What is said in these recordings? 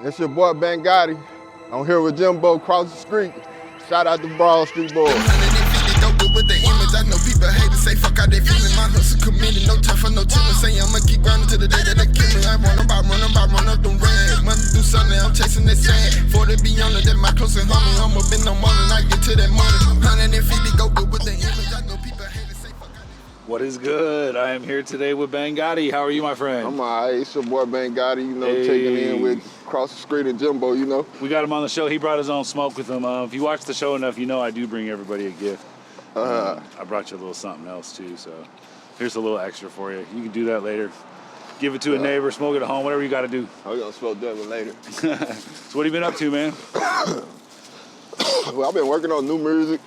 It's your boy Gotti. I'm here with Jimbo across the street. Shout out to Broad Street Boys. 150 go good with the image. I know people hate to say fuck out they feeling. My hustle committed, no time for no chillin'. Say I'ma keep grinding till the day that they kill me. I run up them rings. Money do something, I'm chasing that sand. For to be honest, that my closest homie. I'ma been no more than I get to that money. 150 go good with the image. I know people hate to say fuck out they. What is good? I am here today with Gotti. How are you, my friend? I'm all right. It's your boy Gotti, checking in with across the street and Jimbo, We got him on the show. He brought his own smoke with him. If you watch the show enough, I do bring everybody a gift. I brought you a little something else, too, so here's a little extra for you. You can do that later. Give it to a neighbor, smoke it at home, whatever you got to do. I'm going to smoke that one later. So what have you been up to, man? Well, I've been working on new music.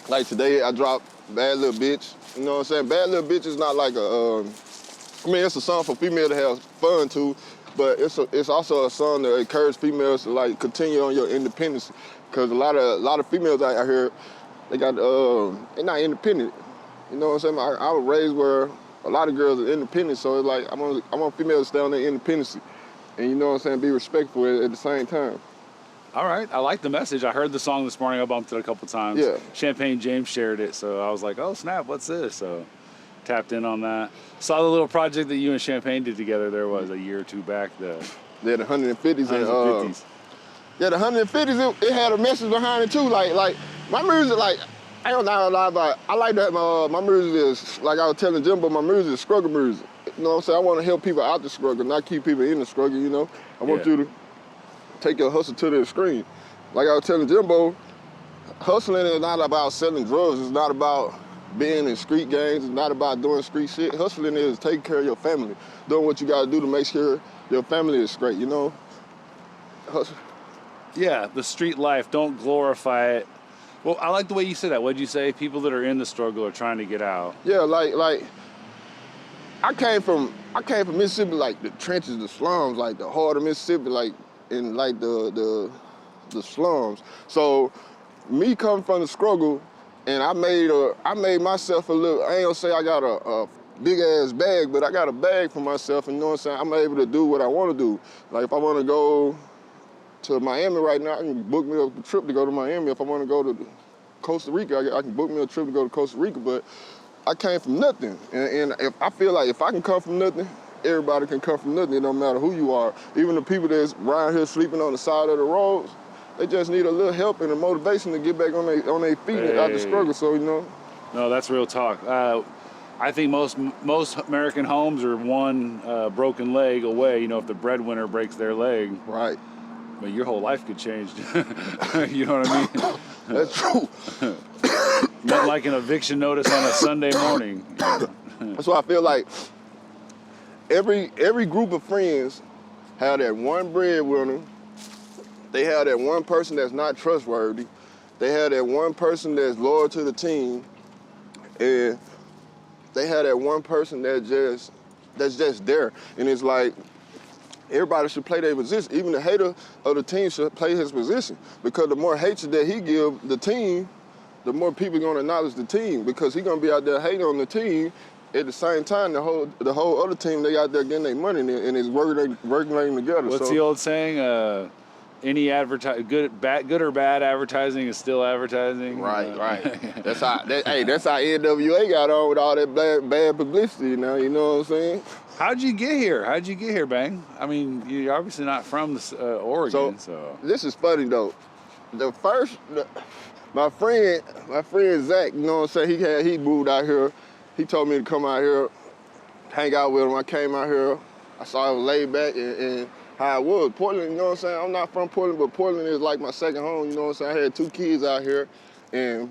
Like today, I dropped Bad Little Bitch. You know what I'm saying? Bad Little Bitch is not like it's a song for females to have fun to, but it's also a song that encourages females to like continue on your independence. Cause a lot of females out here, they got they're not independent. You know what I'm saying? I was raised where a lot of girls are independent, so it's like I want females to stay on their independence, and you know what I'm saying, be respectful at the same time. All right, I like the message. I heard the song this morning. I bumped it a couple times. Yeah. Champagne James shared it, so I was like, oh snap, what's this? So tapped in on that. Saw the little project that you and Champagne did together. There was a year or two back. Yeah, the 150s. 150s. Yeah, the 150s. It had a message behind it too. Like my music, like I don't know how to lie about it. I like that my music is, like I was telling Jimbo, my music is struggle music. You know what I'm saying? I want to help people out the struggle, not keep people in the struggle. I want you to take your hustle to the extreme. Like I was telling Jimbo, hustling is not about selling drugs. It's not about being in street gangs. It's not about doing street shit. Hustling is taking care of your family, doing what you got to do to make sure your family is straight, Hustle. Yeah, the street life, don't glorify it. Well, I like the way you said that. What'd you say? People that are in the struggle are trying to get out. Yeah, like I came from Mississippi, like the trenches, the slums, like the heart of Mississippi, like in like the slums. So me coming from the struggle, and I made myself a little. I ain't gonna say I got a big ass bag, but I got a bag for myself. And you know what I'm saying? I'm able to do what I want to do. Like if I want to go to Miami right now, I can book me a trip to go to Miami. If I want to go to Costa Rica, I can book me a trip to go to Costa Rica. But I came from nothing, and if I feel like if I can come from nothing, everybody can come from nothing. It don't matter who you are. Even the people that's around here sleeping on the side of the roads, they just need a little help and a motivation to get back on their feet out the struggle. So No, that's real talk. I think most American homes are one broken leg away. If the breadwinner breaks their leg, right. But your whole life could change. You know what I mean? That's true. Not like an eviction notice on a Sunday morning. That's why I feel like every group of friends have that one breadwinner. They have that one person that's not trustworthy. They have that one person that's loyal to the team, and they have that one person that's just there. And it's like everybody should play their position. Even the hater of the team should play his position, because the more hatred that he gives the team, the more people are gonna acknowledge the team, because he's gonna be out there hating on the team. At the same time, the whole other team, they out there getting their money, and it's working together. What's the old saying? Any good or bad advertising is still advertising. Right. That's how NWA got on with all that bad publicity. Now, you know what I'm saying? How'd you get here, Bang? I mean, you're obviously not from Oregon, so. This is funny though. My friend Zach, you know what I'm saying? He moved out here. He told me to come out here, hang out with him. I came out here. I saw him laid back and how it was. Portland, you know what I'm saying? I'm not from Portland, but Portland is like my second home, you know what I'm saying? I had 2 kids out here, and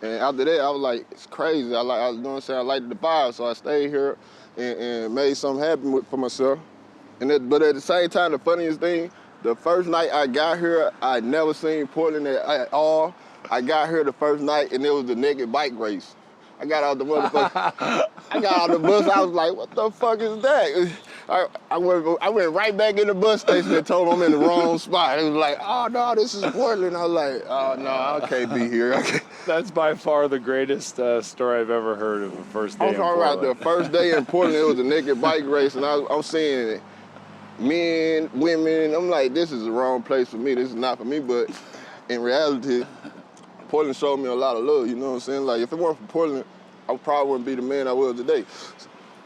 and after that, I was like, it's crazy. You know what I'm saying? I liked the vibe, so I stayed here and made something happen for myself. But at the same time, the funniest thing, the first night I got here, I never seen Portland at all. I got here the first night, and it was the naked bike race. I got out the bus, I was like, what the fuck is that? I went right back in the bus station and told them I'm in the wrong spot. It was like, oh no, this is Portland. I was like, oh no, I can't be here. That's by far the greatest story I've ever heard of a first day I'm in talking about Portland. the first day in Portland. It was a naked bike race, and I'm seeing men, women. I'm like, this is the wrong place for me. This is not for me. But in reality, Portland showed me a lot of love. You know what I'm saying? Like, if it weren't for Portland, I probably wouldn't be the man I was today.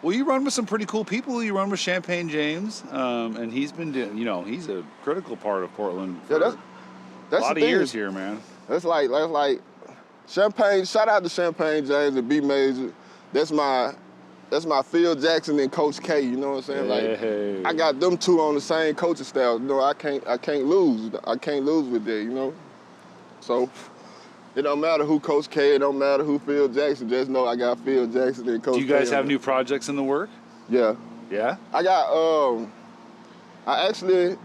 Well, you run with some pretty cool people. You run with Champagne James, and he's been doing, he's a critical part of Portland for Yeah, that's a lot the of thing. years here, man. That's like Champagne. Shout out to Champagne James and B Major. That's my Phil Jackson and Coach K. You know what I'm saying? Hey. Like, I got them two on the same coaching staff. You know, I can't lose. I can't lose with that. You know, so. It don't matter who Coach K, it don't matter who Phil Jackson, just know I got Phil Jackson and Coach K. Do you guys have new projects in the work? Yeah. Yeah? I actually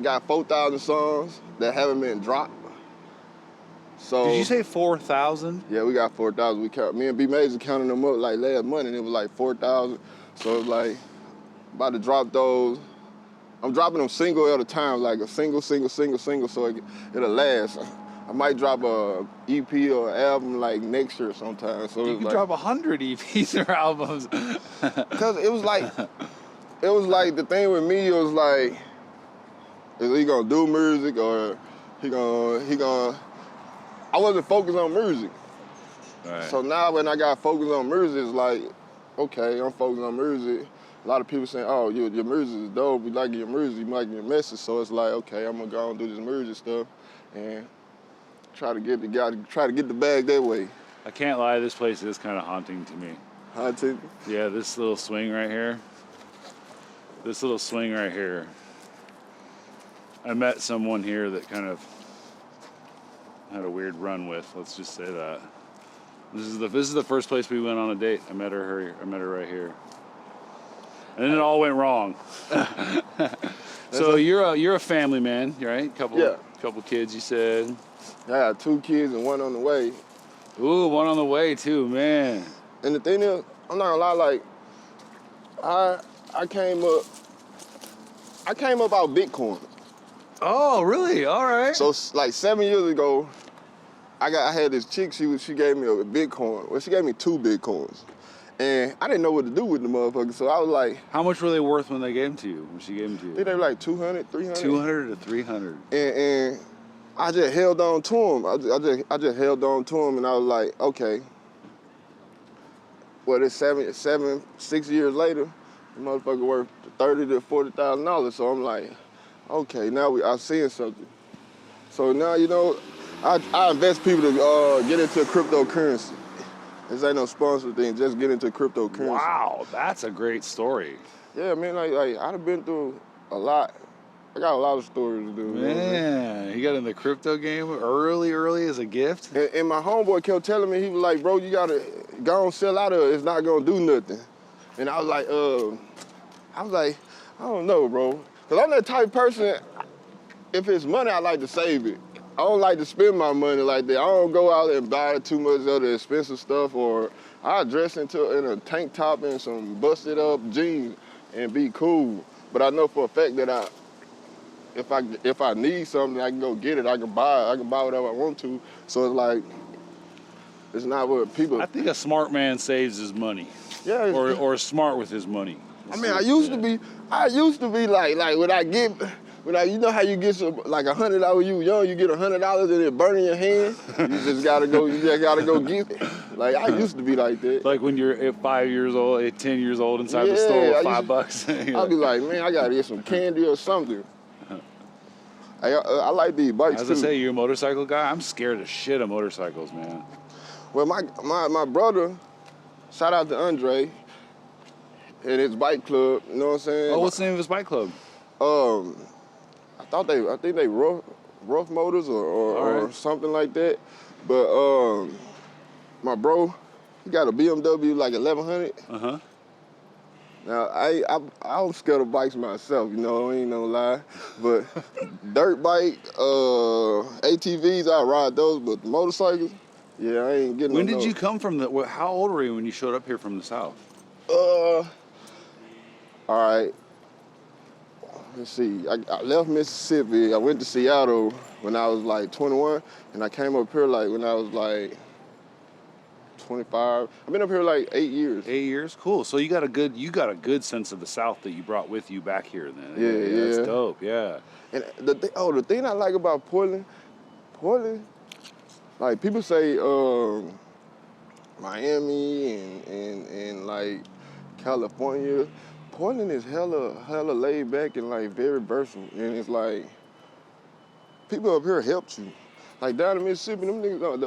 got 4,000 songs that haven't been dropped. So Did you say 4,000? Yeah, we got 4,000. Me and B Major counting them up like last month, and it was like 4,000. So it's like about to drop those. I'm dropping them single at a time, like a single, so it'll last. I might drop a EP or an album like next year sometime. So You could drop 100 EPs or albums. Cause it was like the thing with me. It was like, is he gonna do music or he gonna? I wasn't focused on music. Right. So now when I got focused on music, it's like, okay, I'm focused on music. A lot of people saying, oh, your music is dope. We like your music. You like your message. So it's like, okay, I'm gonna go and do this music stuff and try to get the bag that way. I can't lie, this place is kind of haunting to me. Haunting? Yeah, this little swing right here. I met someone here that kind of had a weird run with. Let's just say that. This is the first place we went on a date. I met her right here, and then it all went wrong. So you're a family man, right? Couple kids, you said. I got 2 kids and 1 on the way. Ooh, 1 on the way too, man. And the thing is, I'm not gonna lie, like, I came up out Bitcoin. Oh, really? All right. So like 7 years ago, I had this chick, she gave me a Bitcoin. Well, she gave me 2 Bitcoins. And I didn't know what to do with the motherfucker, so I was like... How much were they worth when they gave them to you, when she gave them to you? I think they were like 200, 300. 200 to 300. And I just held on to them. I just held on to them, and I was like, okay. Well, it's 6 years later, the motherfucker worth $30,000 to $40,000. So I'm like, okay, now I'm seeing something. So now, you know, I invest people to get into cryptocurrency. This ain't no sponsor thing, just get into cryptocurrency. Wow, that's a great story. Yeah, man, like I've been through a lot. I got a lot of stories to do. Man, you got in the crypto game early as a gift? And my homeboy kept telling me, he was like, bro, you gotta go and sell out of it. It's not gonna do nothing. And I was like, I don't know, bro. Cause I'm that type of person, if it's money, I like to save it. I don't like to spend my money like that. I don't go out and buy too much of the expensive stuff, or I dress in a tank top and some busted up jeans and be cool. But I know for a fact that if I need something, I can go get it. I can buy whatever I want to. So it's like, it's not what people... I think a smart man saves his money. Yeah. Or smart with his money. I mean, I used to be like when you know how you get like $100 when you young, you get $100 and it burn in your hand. You just gotta go get it. Like I used to be like that. Like when you're at 5 years old, 10 years old inside the store with $5. I'll be like, man, I gotta get some candy or something. I like these bikes too. As I say, you're a motorcycle guy. I'm scared of shit of motorcycles, man. Well, my brother, shout out to Andre and his bike club. You know what I'm saying? Oh, what's the name of his bike club? I think they rough motors or something like that. But my bro, he got a BMW like 1100. Uh-huh. Now I'm scared of bikes myself, you know, I ain't no lie. But dirt bike, ATVs, I ride those, but motorcycles, yeah, I ain't getting. When did you come from how old were you when you showed up here from the South? All right. Let's see. I left Mississippi. I went to Seattle when I was like 21, and I came up here like when I was like 25. I've been up here like 8 years. 8 years, cool. So you got a good sense of the South that you brought with you back here. Then, Yeah. that's dope. Yeah. And the thing I like about Portland, like people say Miami and like California. Portland is hella laid back and like very versatile, and it's like people up here helped you. Like down in Mississippi, them niggas don't,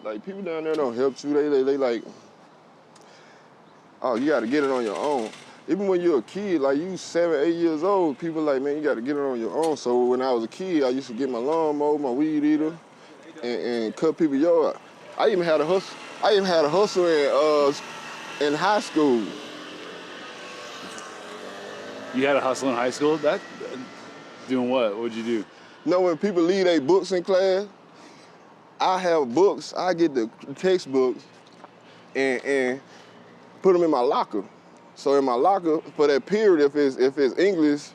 like people down there don't help you. They like, oh, you got to get it on your own. Even when you're a kid, like you 7, 8 years old, people like, man, you got to get it on your own. So when I was a kid, I used to get my lawnmower, my weed eater, and cut people's yard. I even had a hustle in high school. You had a hustle in high school? That doing what? What'd you do? You know when people leave their books in class, I have books. I get the textbooks and put them in my locker. So in my locker for that period, if it's English,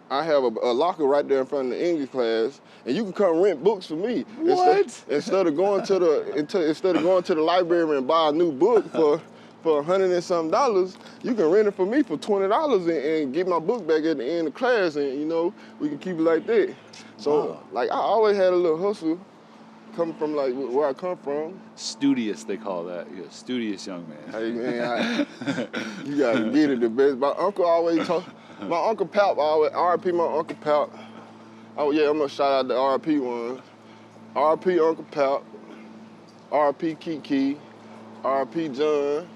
I have a locker right there in front of the English class, and you can come rent books for me. What? Instead of going to the library and buy a new book for $100 and something, you can rent it for me for $20 and get my book back at the end of class, and you know we can keep it like that. So Wow. like I always had a little hustle coming from like where I come from. Studious, they call that. You're a studious young man. Hey man, you gotta get it the best. My uncle always talk. My Uncle Pap always, R.I.P. my Uncle Pap. Oh yeah, I'm gonna shout out the R.I.P. ones. R.I.P. Uncle Pap, R.I.P. Kiki, R.I.P. John,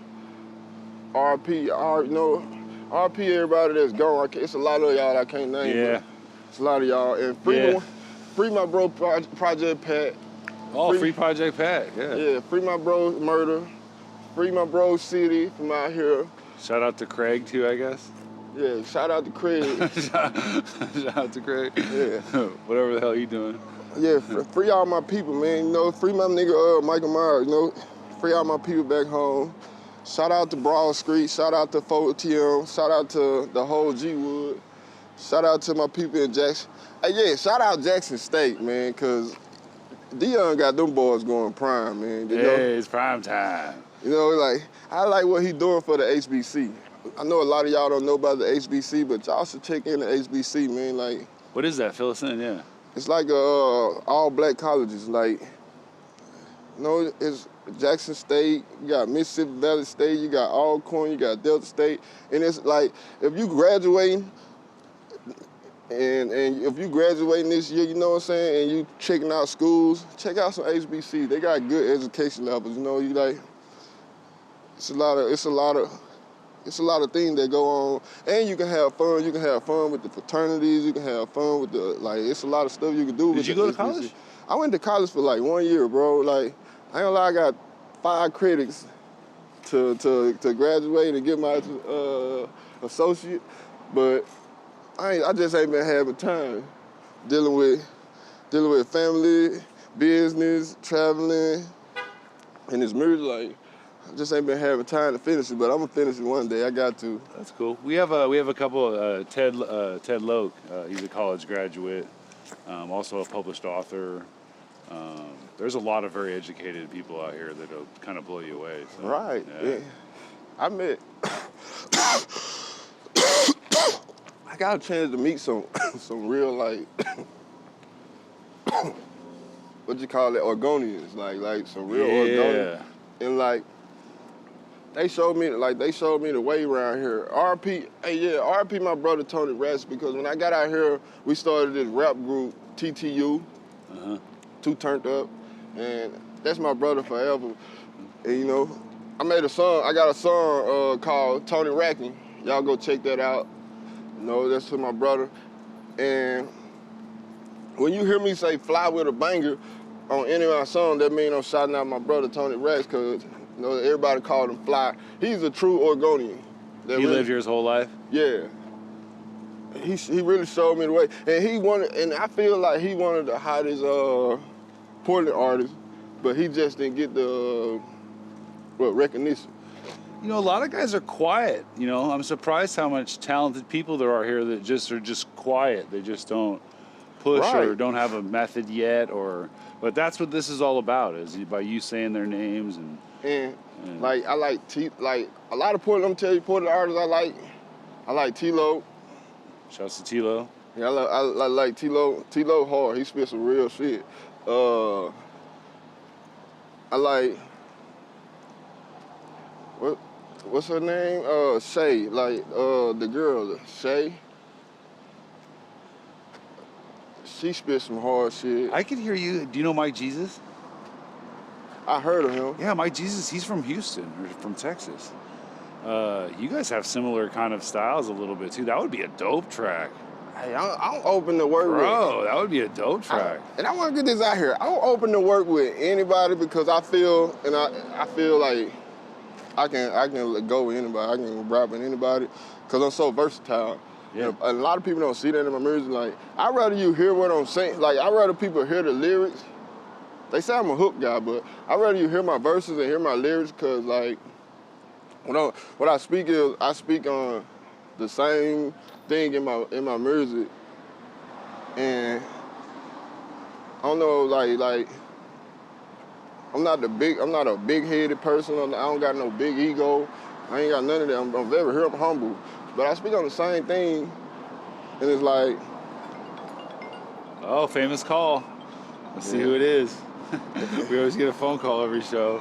R.I.P. R.I.P. everybody that's gone. It's a lot of y'all I can't name. Yeah. It's a lot of y'all. And free my bro Project Pat. Oh, free Project Pat, yeah. Yeah, free my bro Murder. Free my bro City from out here. Shout out to Craig too, I guess. Yeah, shout out to Craig. Shout out to Craig. Yeah. Whatever the hell you doing. Yeah, free all my people, man. You know, free my nigga Michael Myers. You know, free all my people back home. Shout out to Broad Street. Shout out to 4TM. Shout out to the whole G-Wood. Shout out to my people in Jackson. Hey, yeah, shout out Jackson State, man, because Dion got them boys going prime, man. You know? Hey, it's prime time. You know, like, I like what he doing for the HBC. I know a lot of y'all don't know about the HBC, but y'all should check in the HBC, man. Like, What is that? Fill us in, yeah. it's like all black colleges. Like, you know, it's Jackson State, you got Mississippi Valley State, you got Alcorn, you got Delta State. And it's like, if you graduating, and if you graduating this year, you know what I'm saying, and you checking out schools, check out some HBC. They got good education levels, you know, you like, it's a lot of things that go on, and you can have fun. You can have fun with the fraternities. You can have fun with it's a lot of stuff you can do. Did you go to college? I went to college for like 1 year, bro. Like, I ain't gonna lie, I got 5 credits to graduate and get my associate, but I just ain't been having time dealing with family, business, traveling, and this music. Like, I just ain't been having time to finish it, but I'm gonna finish it one day. I got to. That's cool. We have a couple. Ted Loke. He's a college graduate, also a published author. There's a lot of very educated people out here that'll kind of blow you away. So, Right. Yeah. I met. I got a chance to meet some real like what you call it, Oregonians, like some real Oregonians, and like. They showed me the way around here. RP my brother Tony Ratz, because when I got out here, we started this rap group, TTU, Too Turned Up, and that's my brother forever. And you know, I got a song called Tony Racking. Y'all go check that out. You know, that's for my brother. And when you hear me say fly with a banger on any of my songs, that means I'm shouting out my brother Tony Ratz, because you know, everybody called him Fly. He's a true Oregonian. He lived here his whole life? Yeah. He really showed me the way. And I feel like he one of the hottest Portland artists, but he just didn't get the recognition. You know, a lot of guys are quiet. You know, I'm surprised how much talented people there are here that are just quiet. They just don't push or don't have a method yet. But that's what this is all about, is by you saying their names and like I like like a lot of Portland. I'm telling you, Portland artists I like T-Lo. Shouts to T-Lo. Yeah, I like T-Lo. T-Lo hard. He spit some real shit. I like what's her name? Shay. Like the girl, Shay. She spit some hard shit. I can hear you. Do you know Mike Jesus? I heard of him. Yeah, Mike Jesus. He's from Houston or from Texas. You guys have similar kind of styles a little bit too. That would be a dope track. Hey, I'm open to work with. Bro, that would be a dope track. And I want to get this out here. I'm open to work with anybody because I feel like I can go with anybody. I can rap with anybody because I'm so versatile. Yeah. And a lot of people don't see that in my music. Like, I'd rather you hear what I'm saying. Like, I'd rather people hear the lyrics. They say I'm a hook guy, but I'd rather you hear my verses and hear my lyrics because, like, what I speak is, I speak on the same thing in my music. And I don't know, like I'm not a big-headed person. I don't got no big ego. I ain't got none of that. I'm very humble. But I speak on the same thing, and it's like... Oh, famous call. Let's see who it is. We always get a phone call every show.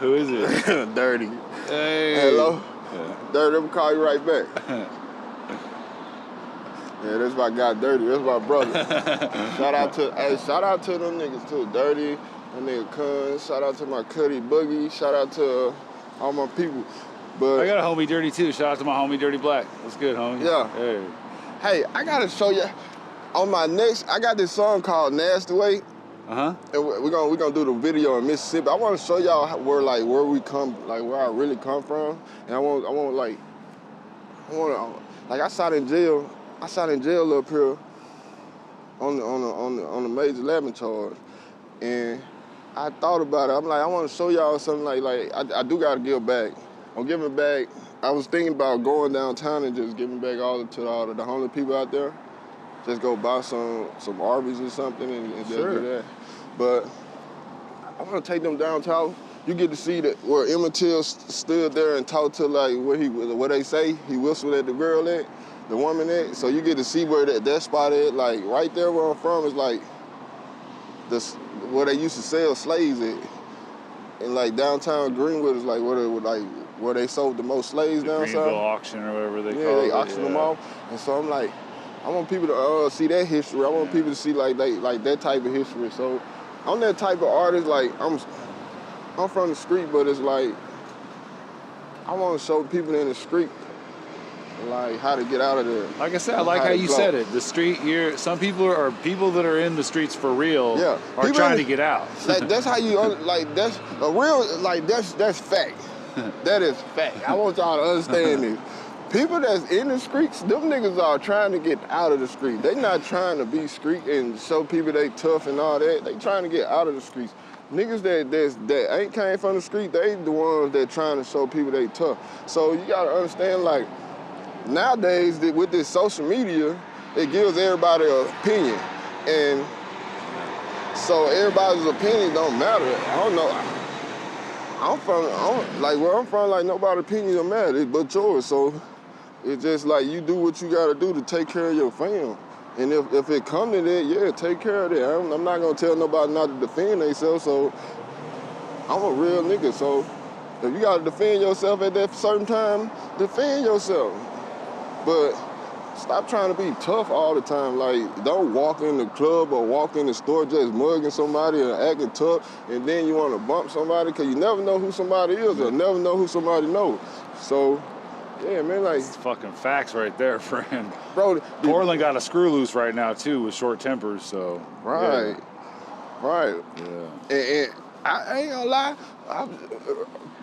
Who is it? Dirty. Hey. Hello? Yeah. Dirty, I'm gonna call you right back. Yeah, that's my guy Dirty. That's my brother. Shout out to them niggas too. Dirty, that nigga Kun. Shout out to my Cuddy Boogie. Shout out to all my people. But I got a homie Dirty too. Shout out to my homie Dirty Black. What's good, homie? Yeah. Hey, I gotta show you. On my next, I got this song called Nasty Way. Uh-huh. And we're gonna do the video in Mississippi. I want to show y'all where we come, like where I really come from. And I shot in jail. I shot in jail up here on the major 11 charge, and I thought about it. I'm like, I want to show y'all something like I do gotta give back. I'm giving back. I was thinking about going downtown and just giving back to all the homeless people out there. Just go buy some Arby's or something and just do that. But I want to take them downtown. You get to see where Emmett Till stood there and talked to like what they say. He whistled at the girl at, the woman at. So you get to see where that spot at. Like right there where I'm from is like where they used to sell slaves at. And like downtown Greenwood is like where they sold the most slaves down south. Greenville auction or whatever they call it. Yeah, they auctioned them off. And so I'm like, I want people to see that history. I want people to see like that type of history. So I'm that type of artist. Like I'm from the street, but it's like I want to show people in the street like how to get out of there. Like I said, I like how you said it. The street here. Some people that are in the streets for real. Yeah, are trying to get out. Like that's how you like that's a real like that's fact. That is fact. I want y'all to understand this. People that's in the streets, them niggas are trying to get out of the street. They not trying to be street and show people they tough and all that. They trying to get out of the streets. Niggas that ain't came from the street, they the ones that trying to show people they tough. So you gotta understand, like, nowadays with this social media, it gives everybody an opinion. And so everybody's opinion don't matter. I don't know. Where I'm from, like nobody's opinion don't matter, but yours. So it's just like you do what you gotta do to take care of your fam. And if it come to that, yeah, take care of that. I'm not gonna tell nobody not to defend themselves, so I'm a real nigga. So if you gotta defend yourself at that certain time, defend yourself. But stop trying to be tough all the time. Like, don't walk in the club or walk in the store just mugging somebody or acting tough, and then you wanna bump somebody, cause you never know who somebody is or never know who somebody knows. So, yeah, man, like... It's fucking facts right there, friend. Bro, Portland got a screw loose right now, too, with short tempers, so... Right. Yeah. Right. Yeah. And I ain't gonna lie,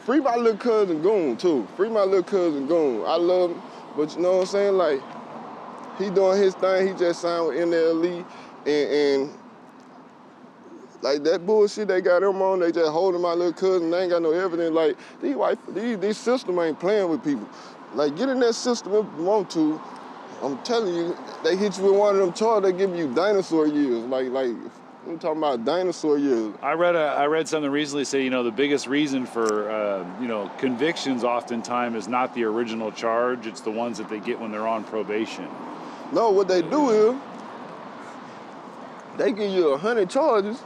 free my little cousin Goon, too. Free my little cousin Goon. I love him, but you know what I'm saying? Like, he doing his thing. He just signed with NLE, and Like that bullshit they got them on, they just holding my little cousin, they ain't got no evidence. Like, these system ain't playing with people. Like, get in that system if you want to. I'm telling you, they hit you with one of them charges, they give you dinosaur years. Like, I'm talking about dinosaur years. I read something recently say, you know, the biggest reason for, you know, convictions oftentimes is not the original charge, it's the ones that they get when they're on probation. No, what they do is, they give you 100 charges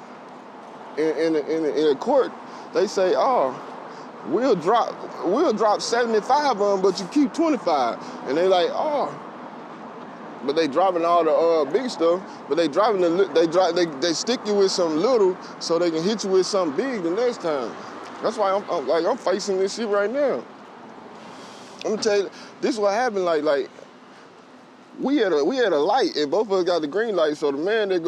in a court. They say, oh, we'll drop 75 of them, but you keep 25. And they like, oh. But they dropping all the big stuff, but they they stick you with some little so they can hit you with something big the next time. That's why I'm facing this shit right now. I'm gonna tell you, this is what happened. Like we had a light, and both of us got the green light. So the man that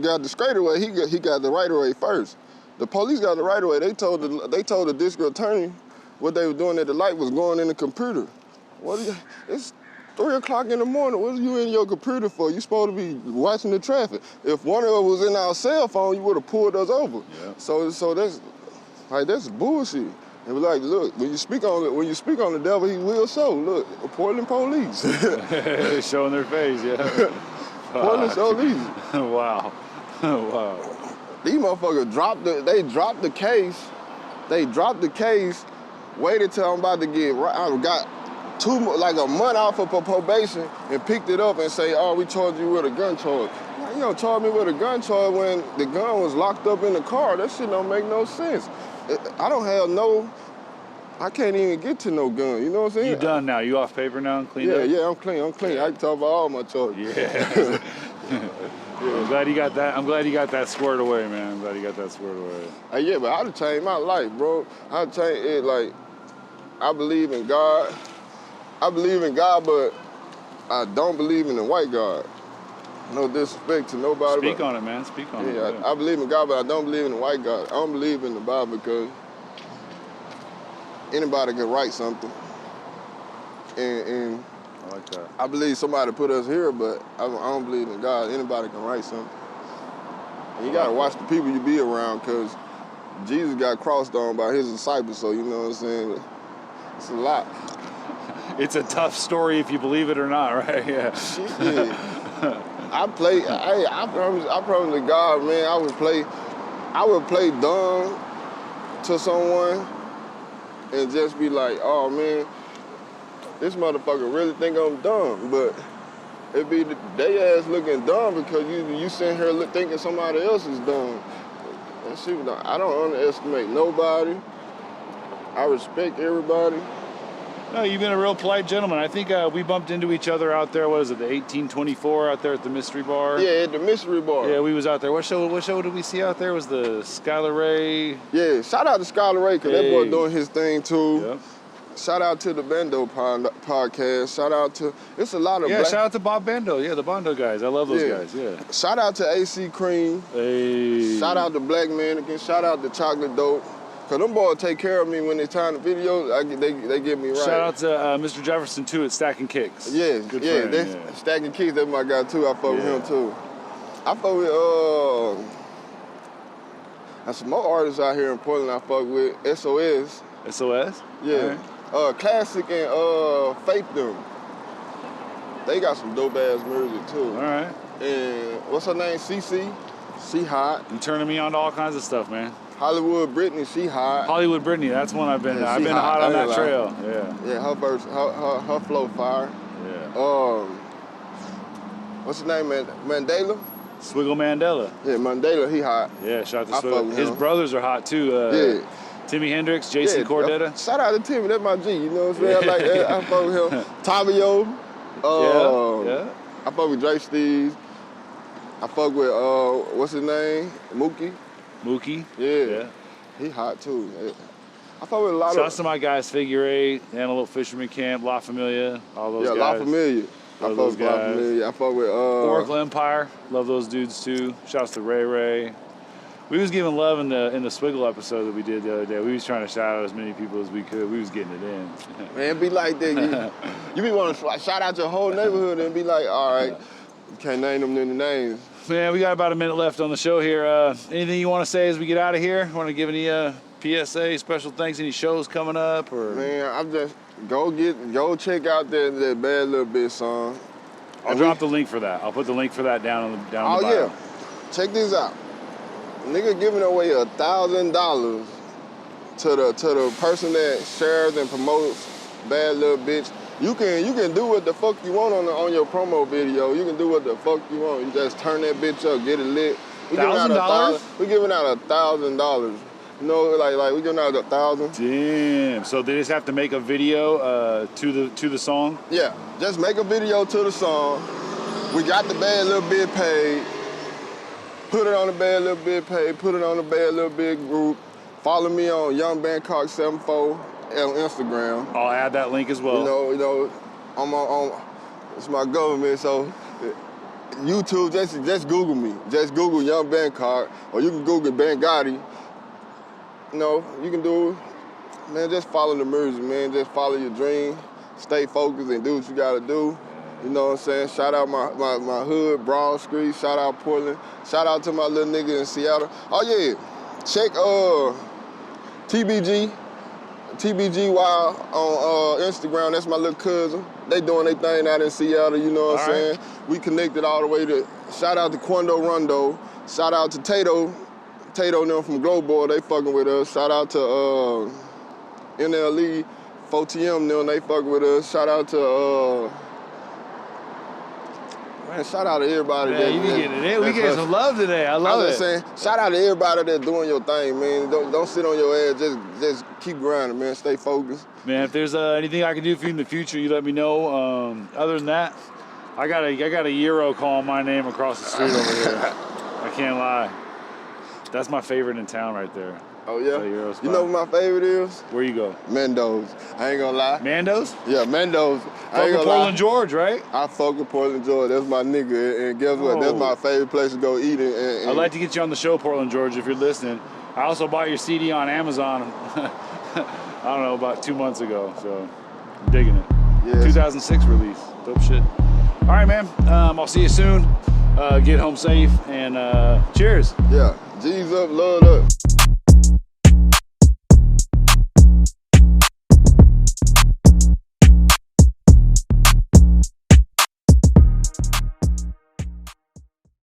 got the straightaway, he got the right of way first. The police got the right of way. They told the district attorney what they were doing at the light was going in the computer. It's 3 o'clock in the morning. What are you in your computer for? You supposed to be watching the traffic. If one of us was in our cell phone, you would have pulled us over. Yeah. So that's bullshit. And we're like, look, when you speak on the devil, he will show. Look, Portland police. Showing their face, yeah. Portland police. Wow. Wow. These motherfuckers dropped the case. They dropped the case, waited till I'm about to get right. I got a month off of probation and picked it up and say, oh, we charged you with a gun charge. You don't charge me with a gun charge when the gun was locked up in the car. That shit don't make no sense. I can't even get to no gun, you know what I'm saying? You done now? You off paper now and clean up? Yeah, I'm clean. I can talk about all my charges. Yeah. I'm glad you got that. I'm glad you got that squared away, man. I'm glad you got that squared away. Yeah, but I'd have changed my life, bro. I'd change it. Like, I believe in God. But I don't believe in the white God. No disrespect to nobody. Speak on it, man. Speak on it. Yeah, I believe in God, but I don't believe in the white God. I don't believe in the Bible because anybody can write something. And I like that. I believe somebody put us here, but I don't believe in God. Anybody can write something. And you gotta watch the people you be around because Jesus got crossed on by his disciples, so you know what I'm saying? It's a lot. It's a tough story if you believe it or not, right? Yeah. Shit, yeah. I promise to God, man, I would play dumb to someone and just be like, oh man, this motherfucker really think I'm dumb, but it be they ass looking dumb because you sitting here thinking somebody else is dumb. And shit, I don't underestimate nobody. I respect everybody. No, you've been a real polite gentleman. I think we bumped into each other out there. What is it, the 1824 out there at the Mystery Bar? Yeah, at the Mystery Bar. Yeah, we was out there. What show did we see out there? Was the Skylar Ray? Yeah, shout out to Skylar Ray because that boy doing his thing too. Yep. Shout out to the Bando podcast. Shout out to, it's a lot of shout out to Bob Bando. Yeah, the Bando guys. I love those guys. Yeah. Shout out to AC Cream. Hey. Shout out to Black Mannequin. Shout out to Chocolate Dope. Cause them boys take care of me when it's time to video. They get me right. Shout out to Mr. Jefferson too at Stacking Kicks. Yeah, good friend, that's Stacking Kicks. That's my guy too. I fuck with him too. I fuck with there's some more artists out here in Portland. I fuck with SOS. SOS. Yeah. Right. Classic and Faith them. They got some dope ass music too. All right. And what's her name? CC. She hot. You turning me on to all kinds of stuff, man. Hollywood Brittany, she hot. Hollywood Brittany, that's one I've been hot on that trail. Yeah. Yeah, her flow fire. Yeah. What's his name, Mandela? Swiggle Mandela. Yeah, Mandela, he hot. Yeah, shout out to Swiggle. His brothers are hot too. Timmy Hendrix, Jason Cordetta. Shout out to Timmy, that's my G, you know what I'm saying? I like that. I fuck with him. Tavio. Yeah. I fuck with Drake Steves. I fuck with, what's his name? Mookie. Yeah. He hot too. I fuck with a lot of... Shout out to my guys, Figure 8, Antelope Fisherman Camp, La Familia, all those guys. Yeah, La Familia. I fuck with La Familia. I fuck with... Oracle Empire, love those dudes too. Shouts to Ray. We was giving love in the Swiggle episode that we did the other day. We was trying to shout out as many people as we could. We was getting it in. Man, be like that. You be wanting to shout out your whole neighborhood and be like, all right, You can't name them any names. Man, we got about a minute left on the show here. Anything you want to say as we get out of here? Want to give any PSA, special thanks, any shows coming up? Or Man, I'm just, go check out that Bad Little Bitch song. I'll drop the link for that. I'll put the link for that down in the bio. Oh yeah, check this out. Nigga giving away $1,000 to the person that shares and promotes Bad Little Bitch. You can do what the fuck you want on your promo video. You can do what the fuck you want. You just turn that bitch up, get it lit. $1,000? We giving out $1,000. You know, like we giving out 1,000. Damn. So they just have to make a video to the song? Yeah, just make a video to the song. We got the Bad Little Bit page. Put it on the Bad Little Bit page. Put it on the Bad Little Bit group. Follow me on Young Bangkok 74 on Instagram. I'll add that link as well. You know, I'm on. It's my government, so YouTube. Just Google me. Just Google Young Bangkok, or you can Google Gotti. You know, you can do, man, just follow the music, man. Just follow your dream. Stay focused and do what you gotta do. You know what I'm saying? Shout out my hood, Broad Street. Shout out Portland. Shout out to my little nigga in Seattle. Oh yeah, check TBG Wild on Instagram. That's my little cousin. They doing their thing out in Seattle, you know what I'm saying? We connected all the way to, shout out to Quando Rondo. Shout out to Tato and them from Glowboy, they fucking with us. Shout out to NLE, 4TM them, they fucking with us. Shout out to, man, shout out to everybody. Yeah, you be getting it. We getting some love today. I love it. I'm just saying, shout out to everybody that's doing your thing, man. Don't sit on your ass. Just keep grinding, man. Stay focused. Man, if there's anything I can do for you in the future, you let me know. Other than that, I got a Euro calling my name across the street over here. I can't lie. That's my favorite in town right there. Oh yeah? Euro spot. You know what my favorite is? Where you go? Mendo's. I ain't gonna lie. Mando's? Yeah, Mendo's. Fuck with Portland George, right? I fuck with Portland George. That's my nigga. And guess what? That's my favorite place to go eat. And I'd like to get you on the show, Portland George, if you're listening. I also bought your CD on Amazon, I don't know, about 2 months ago. So I'm digging it. Yeah. 2006 release. Dope shit. All right, man. I'll see you soon. Get home safe and cheers. Yeah. G's up, love up.